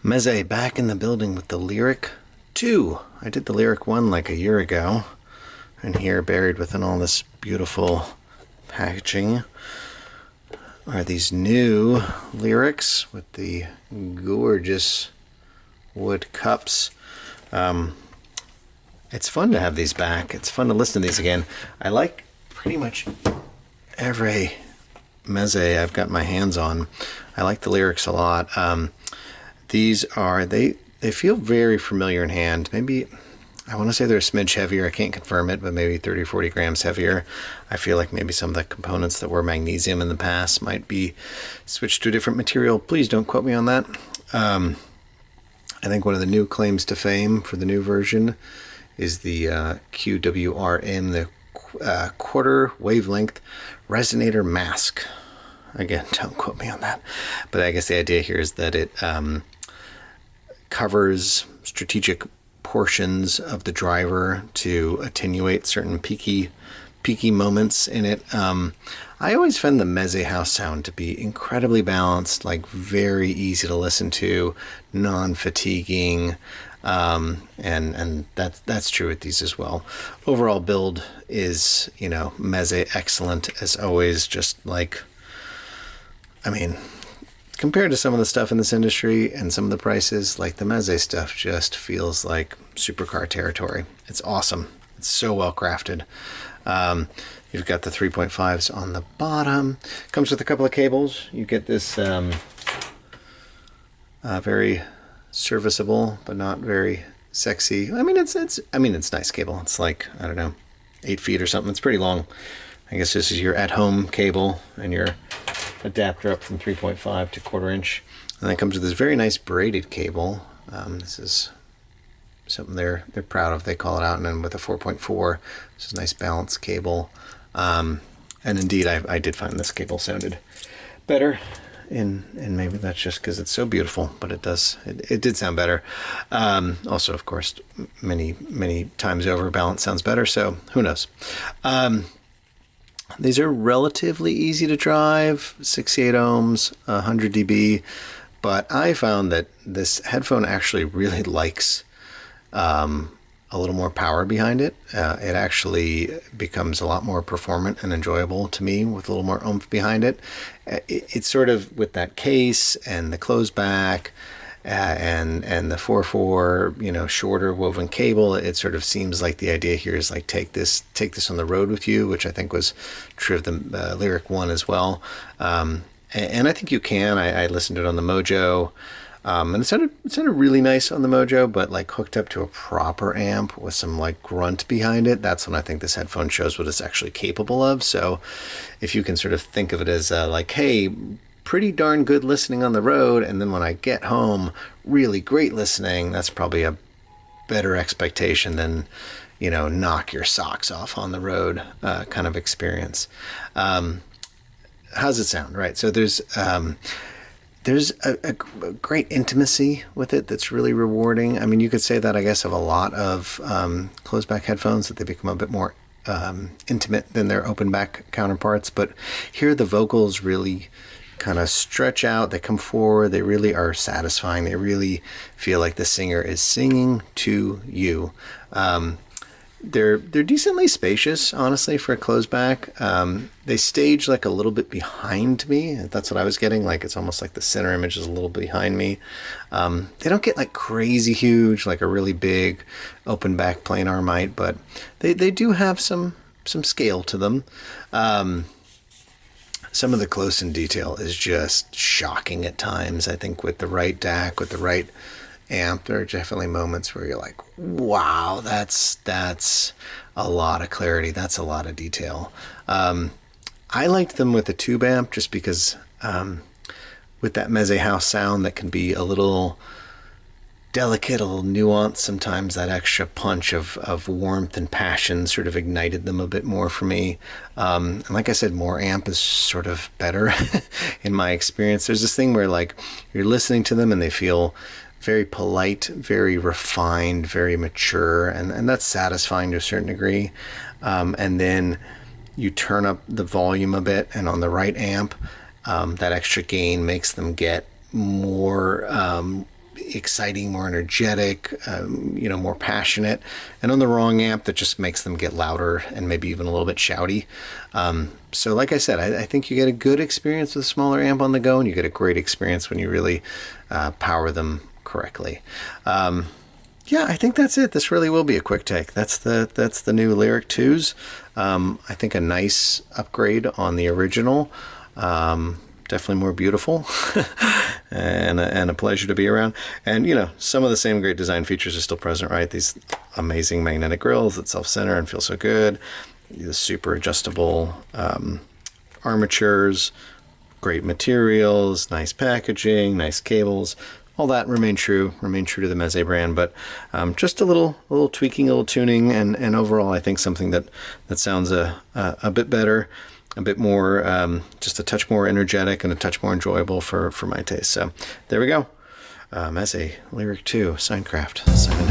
Meze back in the building with the Liric II. I did the Liric I like a year ago. And here, buried within all this beautiful packaging, are these new Lyrics with the gorgeous wood cups. It's fun to have these back. It's fun to listen to these again. I like pretty much every Meze I've got my hands on. I like the Lyrics a lot. These are, they feel very familiar in hand. Maybe, I want to say they're a smidge heavier. I can't confirm it, but maybe 30 or 40 grams heavier. I feel like maybe some of the components that were magnesium in the past might be switched to a different material. Please don't quote me on that. I think one of the new claims to fame for the new version is the QWRM, the quarter wavelength resonator mask. Again, don't quote me on that. But I guess the idea here is that it covers strategic portions of the driver to attenuate certain peaky moments in it. I always found the Meze house sound to be incredibly balanced, like very easy to listen to, non-fatiguing, and that's true with these as well. Overall build is, Meze excellent as always. Just like, I mean, compared to some of the stuff in this industry and some of the prices, like the Meze stuff just feels like supercar territory. It's awesome. It's so well crafted. You've got the 3.5s on the bottom. Comes with a couple of cables. You get this very serviceable but not very sexy. I mean, it's nice cable. It's like, I don't know, 8 feet or something. It's pretty long. I guess this is your at-home cable and your adapter up from 3.5 to 1/4 inch. And then it comes with this very nice braided cable. This is something they're proud of. They call it out. And then with a 4.4, this is a nice balanced cable. And indeed, I did find this cable sounded better. And maybe that's just because it's so beautiful, but it did sound better. Also, of course, many times over, balance sounds better. So who knows? These are relatively easy to drive, 68 ohms, 100 dB, but I found that this headphone actually really likes a little more power behind it. It actually becomes a lot more performant and enjoyable to me with a little more oomph behind it. It's sort of with that case and the closed back and the 4.4, shorter woven cable. It sort of seems like the idea here is like take this on the road with you, which I think was true of the Liric I as well. And I think you can. I listened to it on the Mojo. And it sounded really nice on the Mojo, but like hooked up to a proper amp with some like grunt behind it, that's when I think this headphone shows what it's actually capable of. So if you can sort of think of it as like, hey, pretty darn good listening on the road, and then when I get home, really great listening, that's probably a better expectation than, knock your socks off on the road kind of experience. How's it sound? Right. So there's a great intimacy with it that's really rewarding. I mean, you could say that, I guess, of a lot of closed back headphones, that they become a bit more intimate than their open back counterparts. But here the vocals really kind of stretch out. They come forward. They really are satisfying. They really feel like the singer is singing to you. They're decently spacious, honestly, for a closed back. They stage like a little bit behind me. That's what I was getting. Like, it's almost like the center image is a little behind me. They don't get like crazy huge, like a really big open back planar might, but they do have some scale to them. Some of the close in detail is just shocking at times. I think with the right DAC, with the right amp, there are definitely moments where you're like, wow, that's a lot of clarity. That's a lot of detail. I liked them with the tube amp just because with that Meze house sound that can be a little delicate, a little nuanced. Sometimes that extra punch of warmth and passion sort of ignited them a bit more for me. And like I said, more amp is sort of better in my experience. There's this thing where like you're listening to them and they feel very polite, very refined, very mature, and that's satisfying to a certain degree. And then you turn up the volume a bit, and on the right amp, that extra gain makes them get more exciting, more energetic, you know, more passionate, and on the wrong amp that just makes them get louder and maybe even a little bit shouty. So like I said, I think you get a good experience with a smaller amp on the go, and you get a great experience when you really power them correctly. Yeah, I think that's it. This really will be a quick take. That's the new Liric IIs. I think a nice upgrade on the original. Definitely more beautiful and a pleasure to be around. And, you know, some of the same great design features are still present, right? These amazing magnetic grills that self-center and feel so good. The super adjustable armatures, great materials, nice packaging, nice cables. All that remain true to the Meze brand, but just a little tweaking, a little tuning, and overall I think something that sounds a bit better, a bit more, just a touch more energetic and a touch more enjoyable for my taste. So there we go. Meze Liric II Signcraft signing